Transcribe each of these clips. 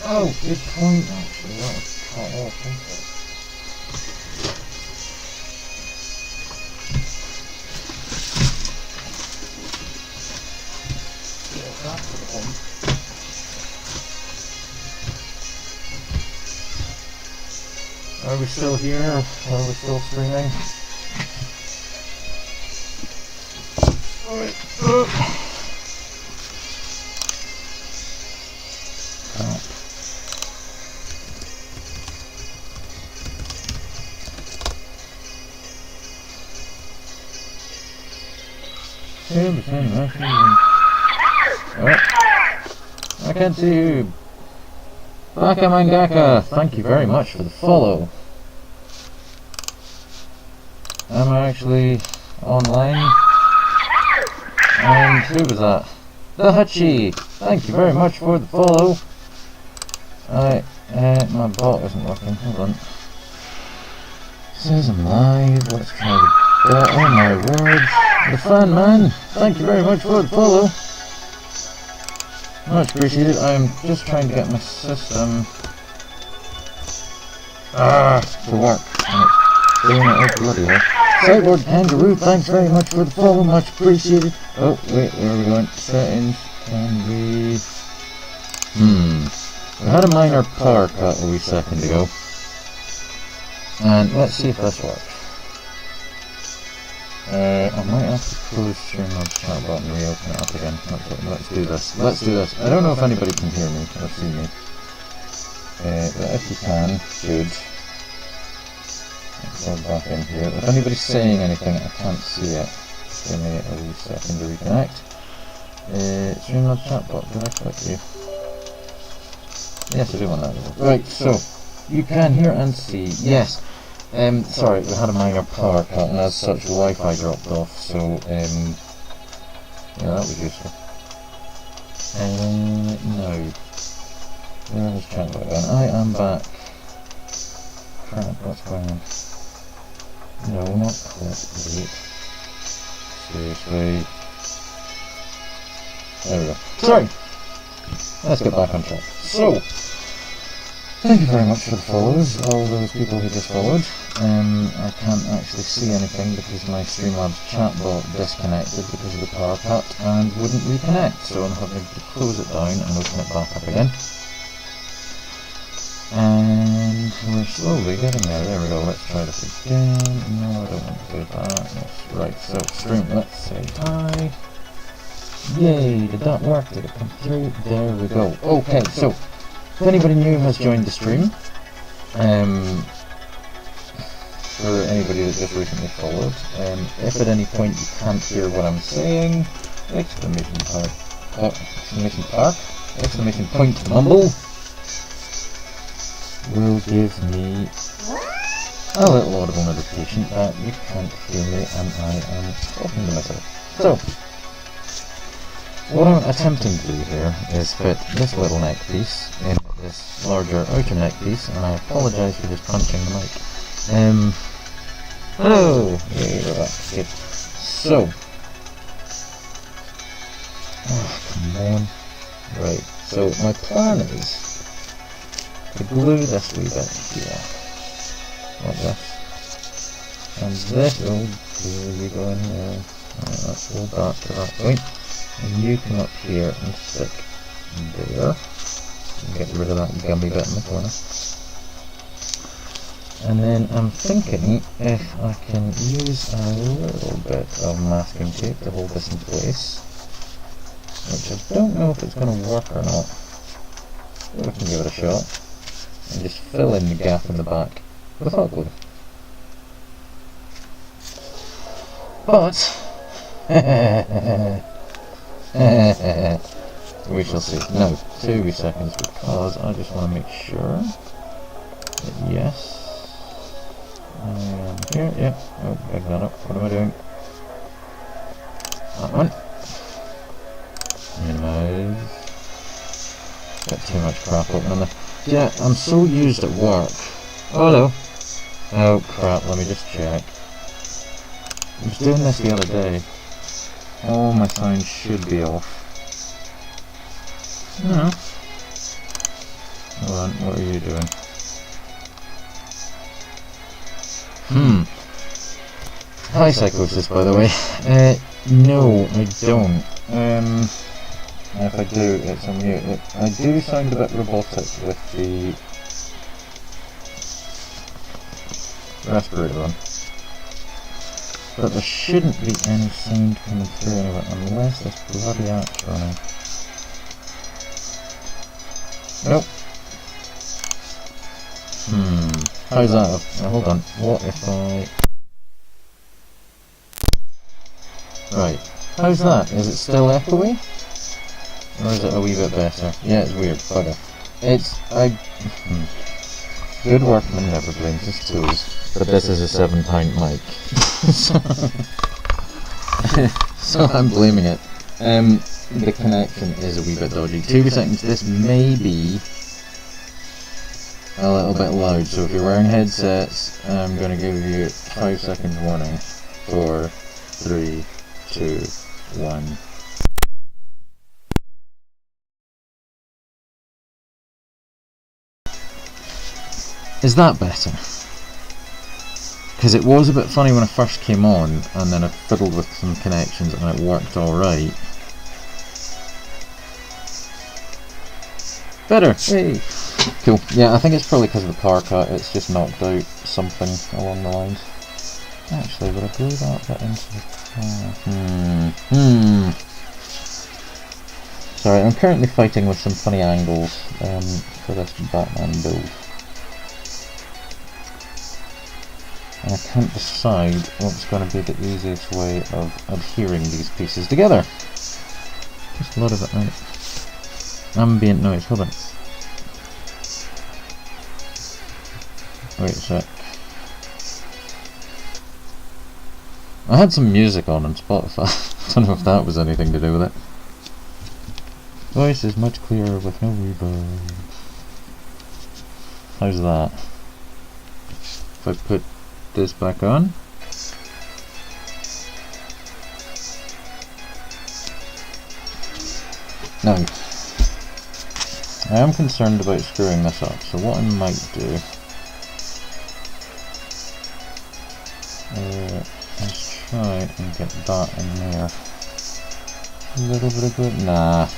Oh, good point actually, that was cut off, wasn't it? Yeah, that's the point. Are we still here? Are we still streaming? Alright. I can't see you. Baka Mangaka, thank you very much for the follow. Am I actually online? And who was that? The Hutchie! Thank you very much for the follow. My bot isn't working, hold on. Says I'm live, let's try the oh my word. The Fan Man, thank you very much for the follow. Much appreciated. I'm just trying to get my system to work. And it's doing it like bloody hell. Cyborg Kangaroo, thanks very much for the follow, much appreciated. Oh, wait, where are we going? Settings, can we... We had a minor power cut a wee second ago. And let's see if this works. I might have to close Streamlabs chat button and reopen it up again. Let's do this. Let's do this. I don't know if anybody can hear me or see me. But if you can, good. Let's go back in here. If anybody's saying anything, I can't see it. Give me a wee second to reconnect. Streamlabs chat bot, did I click you? Yes, I do want that. Right, so, you can hear and see. Yes. Sorry, we had a minor power cut, and as such, Wi-Fi dropped off, so, yeah, that was useful. No. Where was chat bot then? I am back. Crap, what's going on? No, not clickbait. Seriously. There we go. Sorry! Let's get back on track. So, thank you very much for the follows, all those people who just followed. I can't actually see anything because my Streamlabs chatbot disconnected because of the power cut and wouldn't reconnect, so I'm having to close it down and open it back up again. And we're slowly getting there. There we go, let's try this again. No, I don't want to do that. Yes. Right, so stream, let's say hi. Yay, did that work? Did it come through? There we go. Okay, so if anybody new has joined the stream, for anybody that just recently followed, if at any point you can't hear what I'm saying, exclamation point mumble will give me a little audible notification that you can't hear me and I am talking to myself. So, what I'm attempting to do here is fit this little neck piece in this larger outer neck piece, and I apologise for just punching the mic. Hello! Yeah, we're back. Good. So. Oh, come on. Right, so my plan is to glue this wee bit here. Like this. And this, here we go in here. Right, let's hold that to that point. And you come up here and stick there. And get rid of that gummy bit in the corner. And then I'm thinking if I can use a little bit of masking tape to hold this in place, which I don't know if it's going to work or not, but we can give it a shot, and just fill in the gap in the back with hot glue. But, we shall see. No, 2 seconds, because I just want to make sure that yes, here, yeah, oh, pick that up, what am I doing? That one. Minimize. Got too much crap open on there. Yeah, I'm so used at work. Oh, hello. Oh crap, let me just check. I was doing this the other day. All my sound should be off. No. hold on, what are you doing? Hi Psychosis, by the way. No, I don't. If I do, it's on mute. I do sound a bit robotic with the respirator on. But there shouldn't be any sound coming through anyway, unless this bloody app's running. Nope. How's that? Now, hold on. What if I... Right. How's that? Is it still echoey? Or is it a wee bit better? Yeah, it's weird. Bugger. It's... Good workman never blames his tools. But this is a 7-pint mic. So I'm blaming it. The connection is a wee bit dodgy. 2 seconds. This may be a little bit loud, so if you're wearing headsets, I'm going to give you 5 seconds warning. 4, 3, 2, 1. Is that better? Because it was a bit funny when I first came on, and then I fiddled with some connections and it worked alright. Better! Hey! Cool. Yeah, I think it's probably because of the power cut, it's just knocked out something along the lines. Actually, would I glue that bit into the car? Sorry, I'm currently fighting with some funny angles for this Batman build. And I can't decide what's going to be the easiest way of adhering these pieces together. Just a lot of it out. Ambient noise, hold on. Wait a sec. I had some music on Spotify. Don't know if that was anything to do with it. Voice is much clearer with no reverb. How's that? If I put this back on. Now, I am concerned about screwing this up, so what I might do is try and get that in there. A little bit of good. Nah.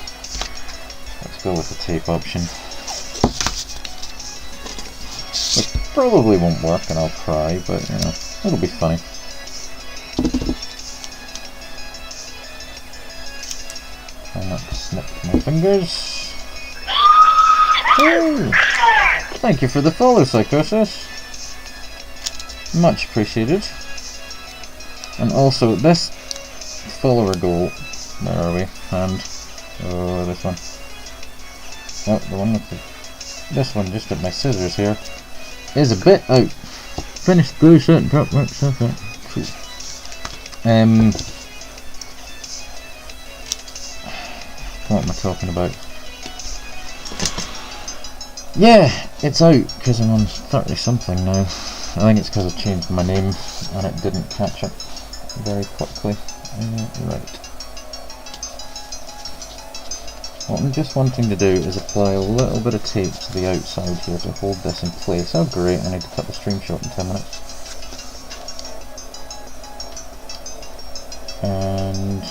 Let's go with the tape option. Which probably won't work and I'll cry, but you know, it'll be funny. Try not to snip my fingers. Ooh. Thank you for the follow, Psychosis. Much appreciated. And also, this follower goal, where are we? Hand. Oh, this one. Oh, the one with the... This one, just at my scissors here, is a bit out. Finished glue set and drop work stuff out. Cool. What am I talking about? Yeah, it's out because I'm on 30 something now. I think it's because I changed my name and it didn't catch up very quickly. Right. What I'm just wanting to do is apply a little bit of tape to the outside here to hold this in place. Oh great, I need to cut the stream short in 10 minutes. And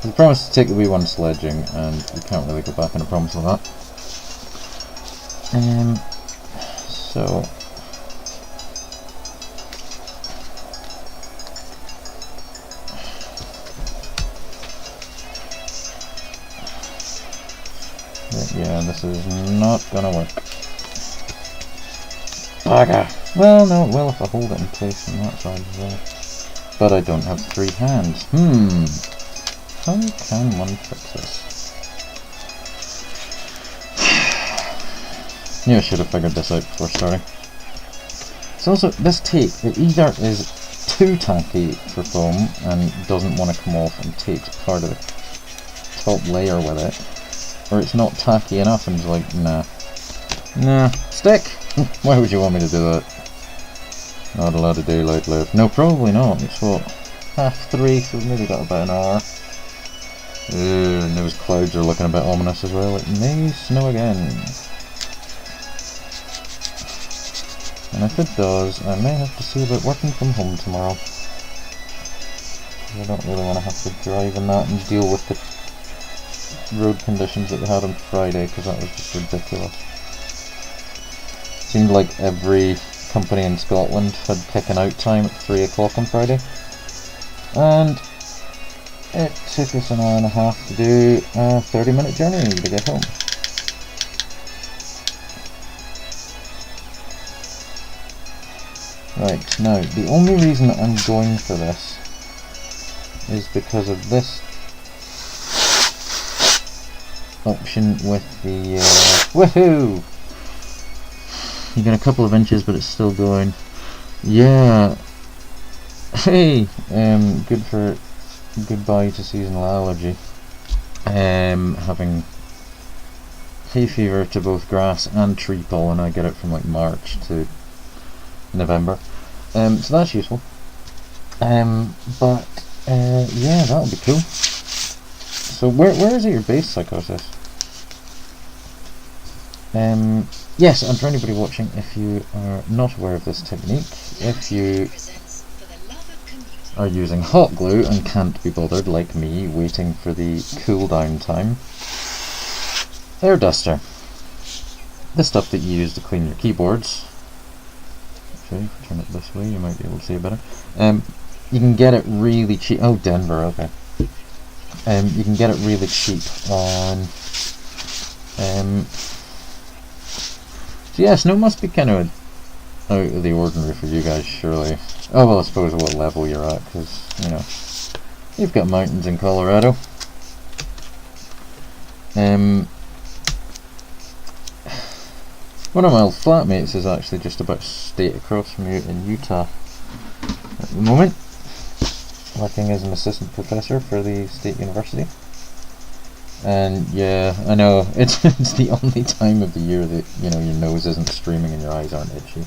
I promised to take the wee one sledging, and you can't really go back on a promise with that. So yeah, this is not gonna work. Bugger! Well, no, it will if I hold it in place on that side as well. But I don't have 3 hands. How can one fix this? Yeah, I should have figured this out before starting. It's also, this tape, it either is too tacky for foam and doesn't want to come off and takes part of the top layer with it, or it's not tacky enough and it's like, nah, stick! Why would you want me to do that? Not a lot of daylight left. No, probably not. It's what, 3:30, so we've maybe got about an hour. And those clouds are looking a bit ominous as well. It may snow again. And if it does, I may have to see about working from home tomorrow. I don't really want to have to drive in that and deal with the road conditions that they had on Friday, because that was just ridiculous. Seemed like every company in Scotland had kicking out time at 3 o'clock on Friday. And it took us an hour and a half to do a 30-minute journey to get home. Right, now, the only reason that I'm going for this is because of this option with the, woohoo! You get a couple of inches, but it's still going. Yeah. Hey, good for goodbye to seasonal allergy. Having hay fever to both grass and tree pollen. I get it from like March to November. So that's useful. But yeah, that'll be cool. So where is it your base, Psychosis? Yes, and for anybody watching, if you are not aware of this technique, if you are using hot glue and can't be bothered, like me, waiting for the cool down time, air duster, the stuff that you use to clean your keyboards. Actually, if I turn it this way, you might be able to see it better. You can get it really cheap. Oh, Denver, okay. You can get it really cheap on. So yeah, snow must be kind of out of the ordinary for you guys, surely. Oh well, I suppose what level you're at, because, you know, you've got mountains in Colorado. One of my old flatmates is actually just about a state across from you in Utah at the moment, working as an assistant professor for the state university. And yeah, I know, it's the only time of the year that, you know, your nose isn't streaming and your eyes aren't itchy.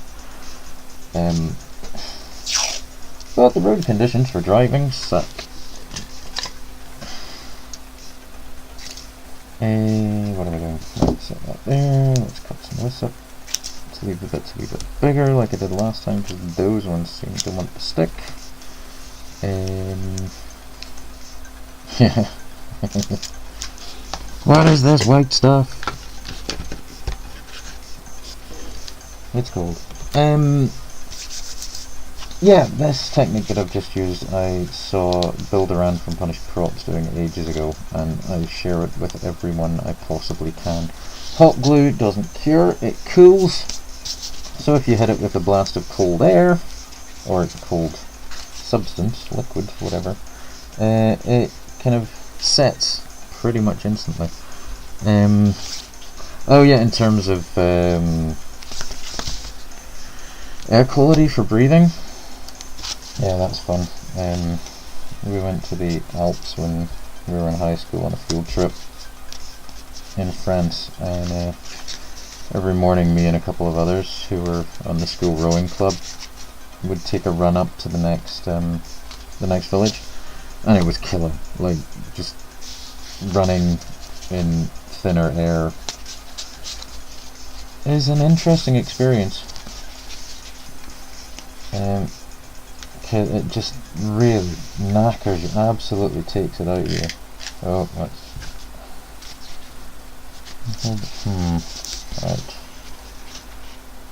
But the road conditions for driving suck. What are we doing? Let's set that there, let's cut some of this up. Let's leave the bits a wee bit bigger like I did last time, because those ones seem to want to stick. Yeah. What is this white stuff? It's cold. Yeah, this technique that I've just used, I saw Bill Duran from Punished Props doing it ages ago, and I share it with everyone I possibly can. Hot glue doesn't cure, it cools. So if you hit it with a blast of cold air, or a cold substance, liquid, whatever, it kind of sets pretty much instantly. Oh yeah, in terms of air quality for breathing, yeah, that's fun. We went to the Alps when we were in high school on a field trip in France, and every morning me and a couple of others who were on the school rowing club would take a run up to the next village, and it was killer. Like, just running in thinner air is an interesting experience. It just really knackers you, absolutely takes it out of you. Oh, right.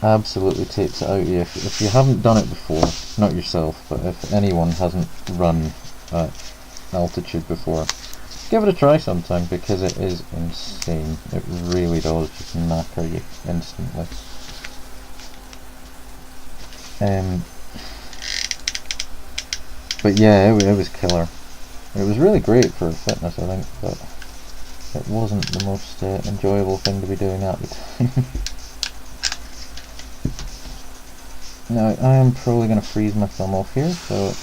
Absolutely takes it out of you. If you haven't done it before, not yourself, but if anyone hasn't run at altitude before, give it a try sometime, because it is insane. It really does just knacker you instantly. But yeah, it was killer. It was really great for fitness, I think, but it wasn't the most enjoyable thing to be doing at the time. Now, I am probably going to freeze my thumb off here, so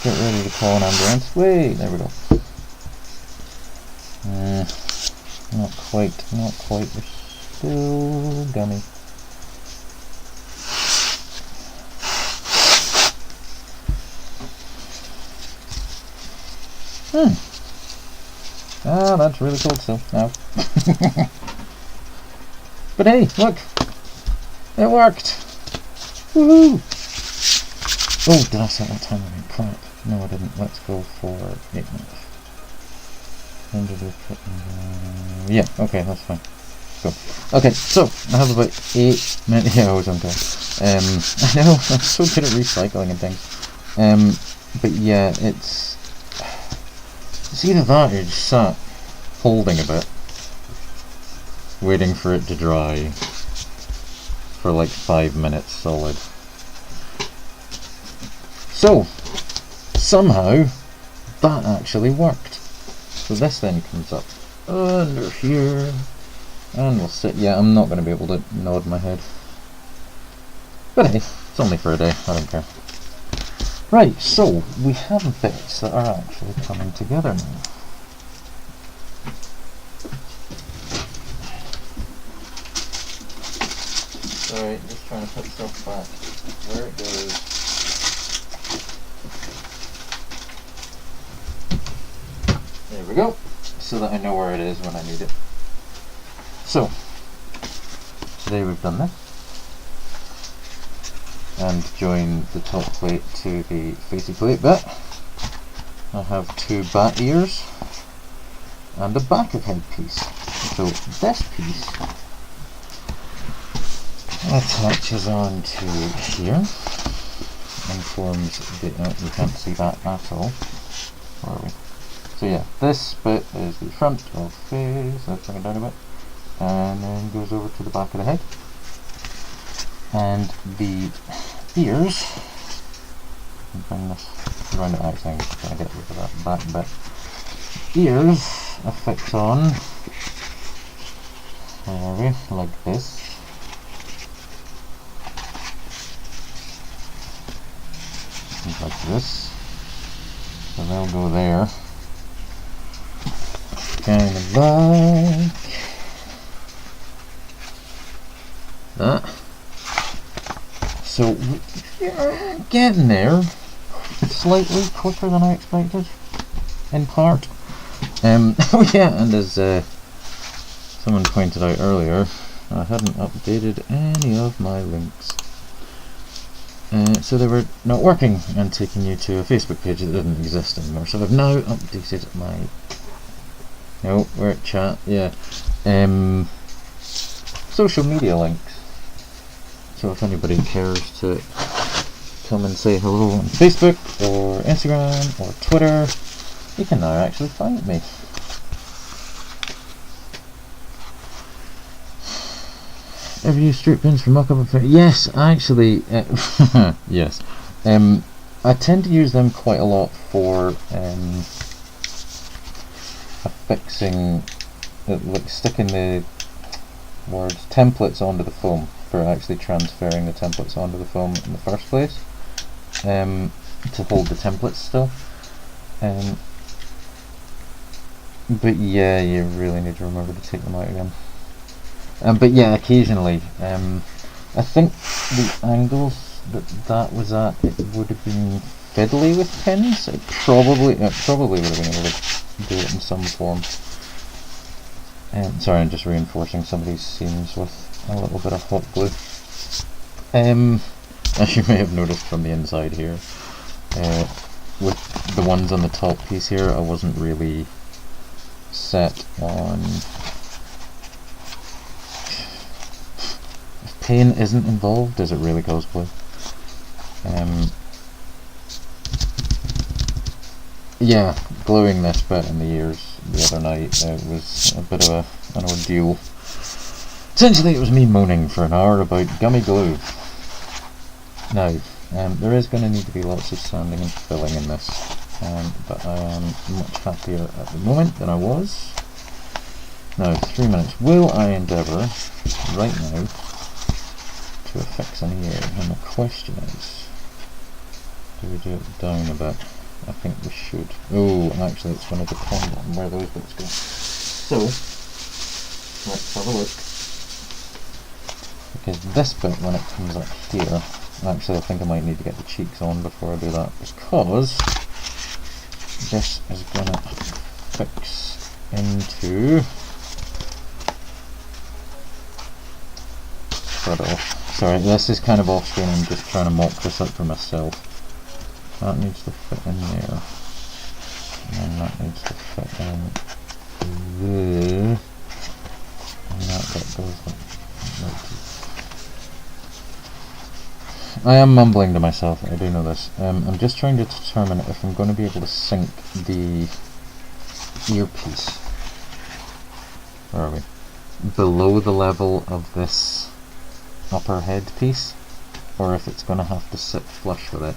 get ready to call an ambulance. Wait, there we go. Not quite, you're still gummy. Ah, that's really cold still. Now. But hey, look! It worked! Woohoo! Oh, did I set that timer in? Crap. No, I didn't. Let's go for 8 minutes. Yeah, okay, that's fine. Cool. Okay, so I have about 8 minutes. Yeah, I was okay. I know, I'm so good at recycling and things. But yeah, it's either that or just sat holding a bit, waiting for it to dry for like 5 minutes solid. So, somehow, that actually worked. So this then comes up under here, and we'll sit. Yeah, I'm not going to be able to nod my head. But hey, it's only for a day, I don't care. Right, so we have bits that are actually coming together now. Sorry, just trying to put stuff back where it goes. There we go, so that I know where it is when I need it. So, today we've done this, and join the top plate to the facey plate bit. I have 2 bat ears and a back of head piece. So this piece attaches onto here and forms the, you can't see that at all, where are we? So yeah, this bit is the front of face, let's bring it down a bit, and then goes over to the back of the head. And the ears, bring this around the back thing, so I get rid of that back bit. Ears affix on, where are we, like this. Like this. So they'll go there. Kind of like that. So we're getting there. It's slightly quicker than I expected, in part. Oh yeah, and as someone pointed out earlier, I hadn't updated any of my links. So they were not working and taking you to a Facebook page that didn't exist anymore. So I've now updated my... No, we're at chat, yeah. Social media links. So if anybody cares to come and say hello on Facebook or Instagram or Twitter, you can now actually find me. Ever use straight pins for mock-up? Yes, actually, yes. I tend to use them quite a lot for affixing, like sticking the words templates onto the foam, for actually transferring the templates onto the foam in the first place, to hold the templates still. But yeah, you really need to remember to take them out again. But yeah, occasionally, I think the angles that was at, it would have been fiddly with pins. It probably would have been able to do it in some form. Sorry, I'm just reinforcing some of these seams with a little bit of hot glue. As you may have noticed from the inside here, with the ones on the top piece here, I wasn't really set on... If paint isn't involved, does it really cosplay? Yeah, gluing this bit in the ears the other night, it was a bit of an ordeal. Essentially it was me moaning for an hour about gummy glue. Now, there is going to need to be lots of sanding and filling in this, but I am much happier at the moment than I was. Now, 3 minutes. Will I endeavour, right now, to affix an ear? And the question is, do we do it down a bit? I think we should. Oh, actually it's going to depend on where those bits go. So, let's have a look. Because this bit, when it comes up here, actually I think I might need to get the cheeks on before I do that, because this is gonna fix into Sorry, this is kind of off screen. I'm just trying to mock this up for myself. That needs to fit in there, and that needs to fit in there, and that bit goes like. I am mumbling to myself, I do know this. I'm just trying to determine if I'm going to be able to sync the earpiece. Where are we? Below the level of this upper head piece, or if it's going to have to sit flush with it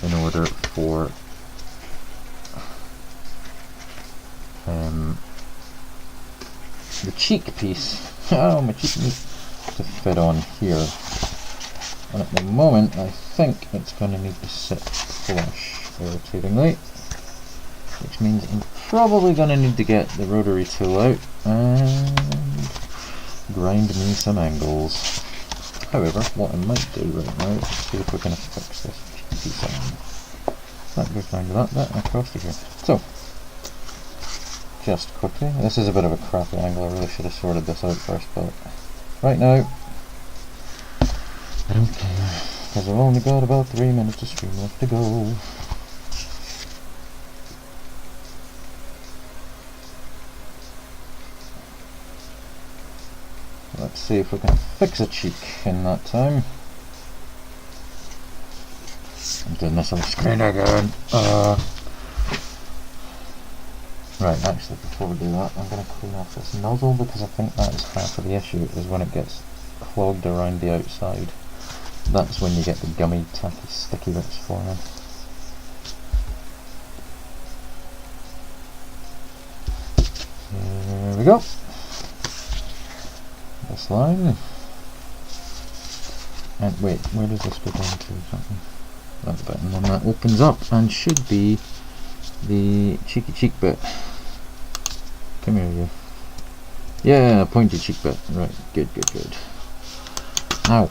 in order for the cheek piece, oh my cheek piece, to fit on here. And at the moment I think it's going to need to sit flush irritatingly, which means I'm probably going to need to get the rotary tool out and grind me some angles. However, what I might do right now is see if we can fix this piece on. That goes down to that bit and across to here. So, just quickly, this is a bit of a crappy angle, I really should have sorted this out first, but right now, I don't care, because I've only got about 3 minutes of stream left to go. Let's see if we can fix a cheek in that time. I'm doing this on the screen again. Right, actually before we do that, I'm going to clean off this nozzle, because I think that is half of the issue, is when it gets clogged around the outside. That's when you get the gummy, tacky, sticky bits forming. There we go. This line. And wait, where does this go down to? Something. That bit, and then that opens up and should be the cheeky cheek bit. Come here, you. Yeah, pointy cheek bit. Right, good. Ow.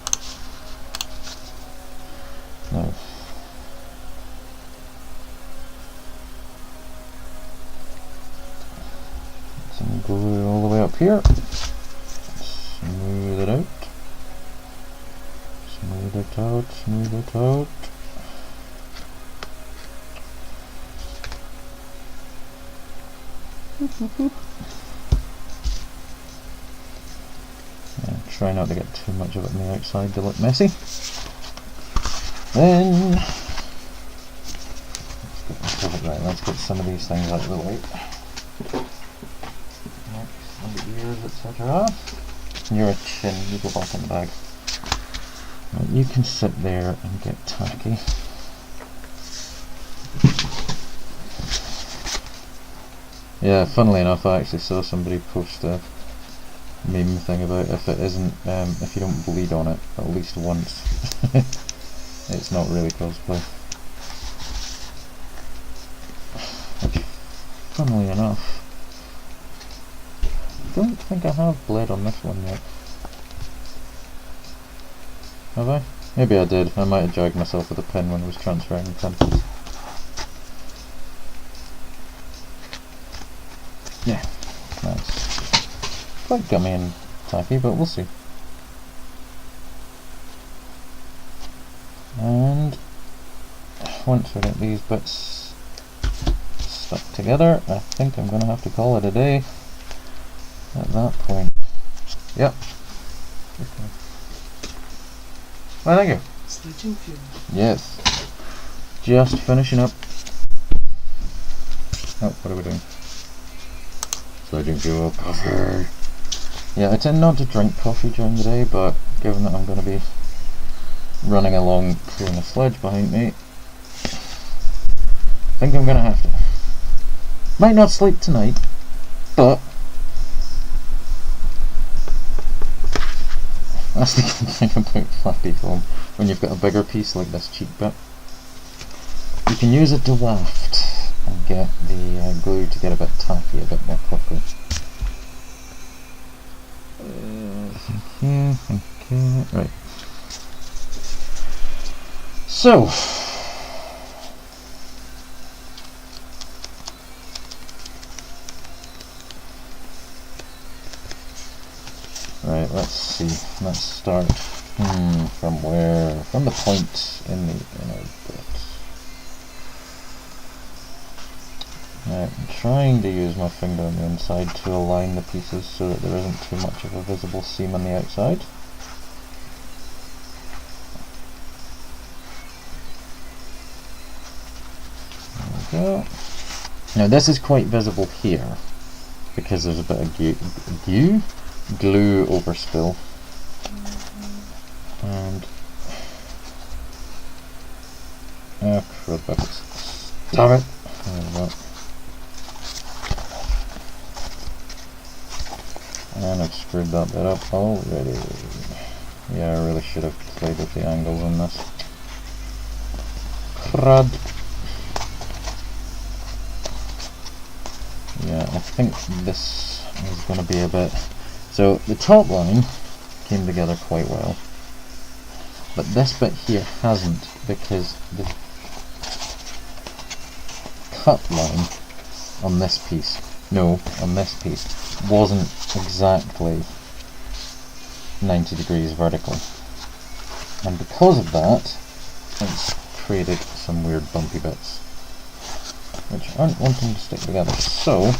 No. Some glue all the way up here. Smooth it out. Smooth it out. Yeah, try not to get too much of it on the outside to look messy. Then let's get some of these things out of the way. Next, on the ears, etc. You're a chin, you go back in the bag. Right, you can sit there and get tacky. Yeah, funnily enough, I actually saw somebody post a meme thing about if it isn't, if you don't bleed on it at least once, it's not really cosplay. Which, funnily enough, I don't think I have bled on this one yet. Have I? Maybe I did. I might have jagged myself with a pen when I was transferring the pencils. Yeah, nice. Quite gummy and tacky, but we'll see. And once we get these bits stuck together, I think I'm going to have to call it a day at that point. Yep. Okay. Well, thank you. Sledging fuel. Yes. Just finishing up. Oh, what are we doing? Sledging fuel, coffee. Yeah, I tend not to drink coffee during the day, but given that I'm going to be running along pulling a sledge behind me, I think I'm going to have to. Might not sleep tonight, but that's the good thing about flappy foam. When you've got a bigger piece like this cheek bit, you can use it to waft and get the glue to get a bit tacky a bit more quickly. Okay, right. Right, let's see. Let's start. From where? From the point in the inner bit. Right, I'm trying to use my finger on the inside to align the pieces so that there isn't too much of a visible seam on the outside. There we go. Now this is quite visible here because there's a bit of glue overspill. And crud buckets. Damn it! There we go. And I've screwed that bit up already. Yeah, I really should have played with the angles on this. Crud. Yeah, I think this is going to be a bit... So the top line came together quite well. But this bit here hasn't, because the cut line on this piece, on this piece, wasn't exactly 90 degrees vertical. And because of that, it's created some weird bumpy bits, which aren't wanting to stick together. So,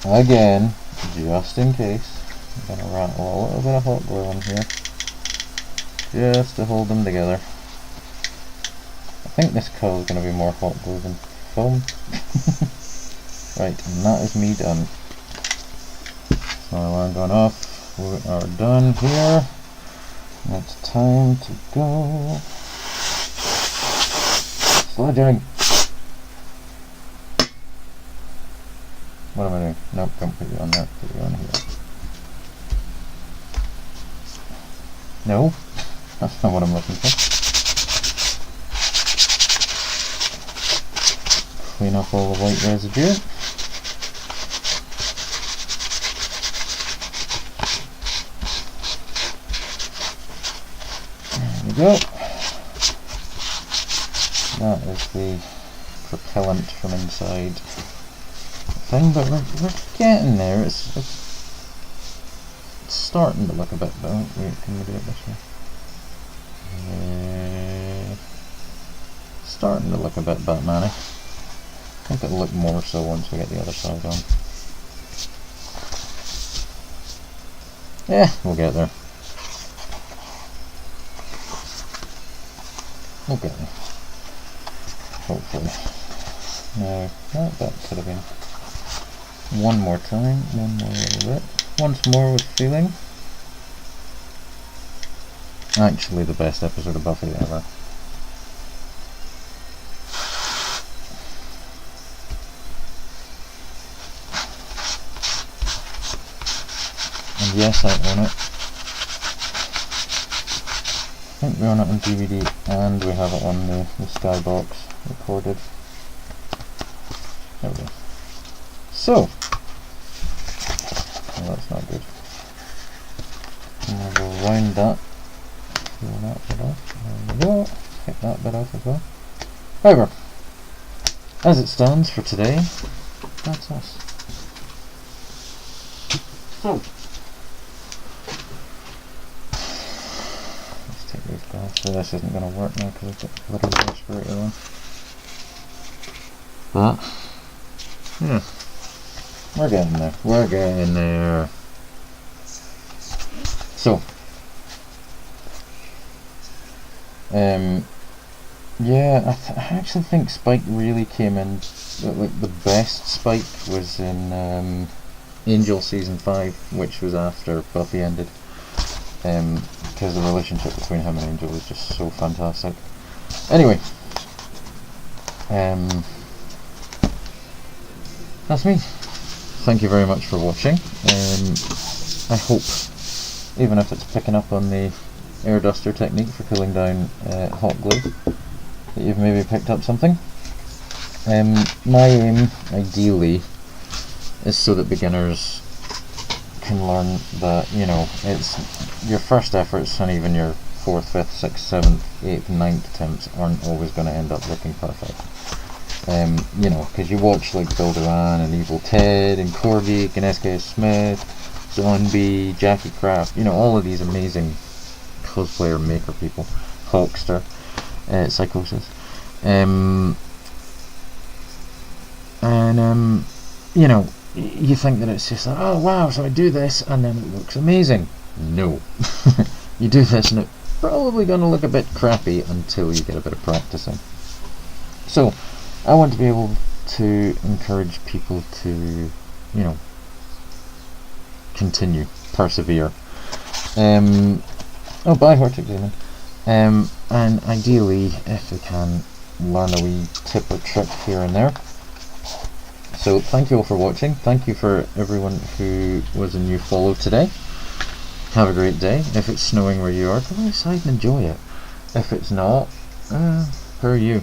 again, just in case, I'm going to rattle a little bit of hot glue in here, just to hold them together. I think this coil is going to be more hot glue than foam. Right, and that is me done. So alarm gone off. We are done here. It's time to go. Sledging. What am I doing? Nope, don't put you on there. Put you on here. No, that's not what I'm looking for. Clean up all the white residue. There we go. That is the propellant from inside thing, but we're getting there. It's starting to look a bit better. Wait, can we do it this way? Starting to look a bit Batman-y. I think it'll look more so once we get the other side on. Yeah, we'll get there. We'll get there. Hopefully. Now, that could have been one more time, one more little bit. Once more with feeling. Actually the best episode of Buffy ever. And yes, I own it. I think we own it on DVD and we have it on the Skybox recorded. There we go. So, well, that's not good. And we'll round that. Peel that bit off. There we go. Take that bit off as well. However, as it stands for today, that's us. So, let's take these off. So this isn't going to work now because I've got a little respirator on. But, yeah. We're getting there. We're getting there. So, yeah, I actually think Spike really came in. Like the best Spike was in Angel season 5, which was after Buffy ended. Because the relationship between him and Angel was just so fantastic. Anyway, that's me. Thank you very much for watching. I hope, even if it's picking up on the air duster technique for cooling down hot glue, that you've maybe picked up something. My aim, ideally, is so that beginners can learn that, you know, it's your first efforts and even your 4th, 5th, 6th, 7th, 8th, 9th attempts aren't always going to end up looking perfect. You know, because you watch like Bill Duran and Evil Ted and Corgi and S.K. Smith, Zombie, Jackie Craft, you know, all of these amazing cosplayer maker people, Hawkster, Psychosis, and you know, you think that it's just like, oh wow, so I do this and then it looks amazing. No. You do this and it's probably going to look a bit crappy until you get a bit of practicing. So I want to be able to encourage people to, you know, continue, persevere. Bye Hortic Demon. And ideally, if we can, learn a wee tip or trick here and there. So thank you all for watching. Thank you for everyone who was a new follow today. Have a great day. If it's snowing where you are, go outside and enjoy it. If it's not, who are you?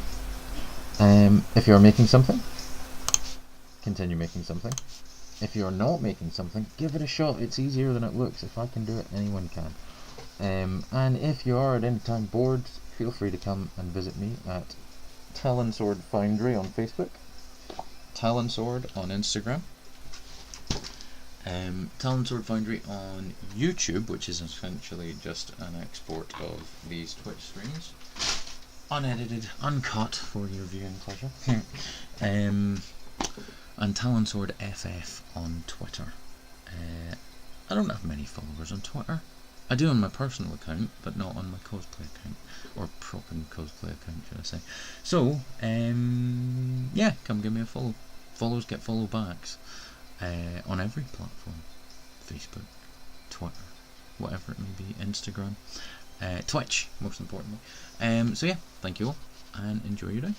If you're making something, continue making something. If you're not making something, give it a shot. It's easier than it looks. If I can do it, anyone can. And if you are at any time bored, feel free to come and visit me at Talonsword Foundry on Facebook, Talonsword on Instagram, Talonsword Foundry on YouTube, which is essentially just an export of these Twitch streams, unedited, uncut for your viewing pleasure, and Talonsword FF on Twitter. I don't have many followers on Twitter. I do on my personal account, but not on my cosplay account, or proper cosplay account, should I say. So, yeah, come give me a follow. Follows get follow backs on every platform. Facebook, Twitter, whatever it may be, Instagram, Twitch, most importantly. So yeah, thank you all, and enjoy your day.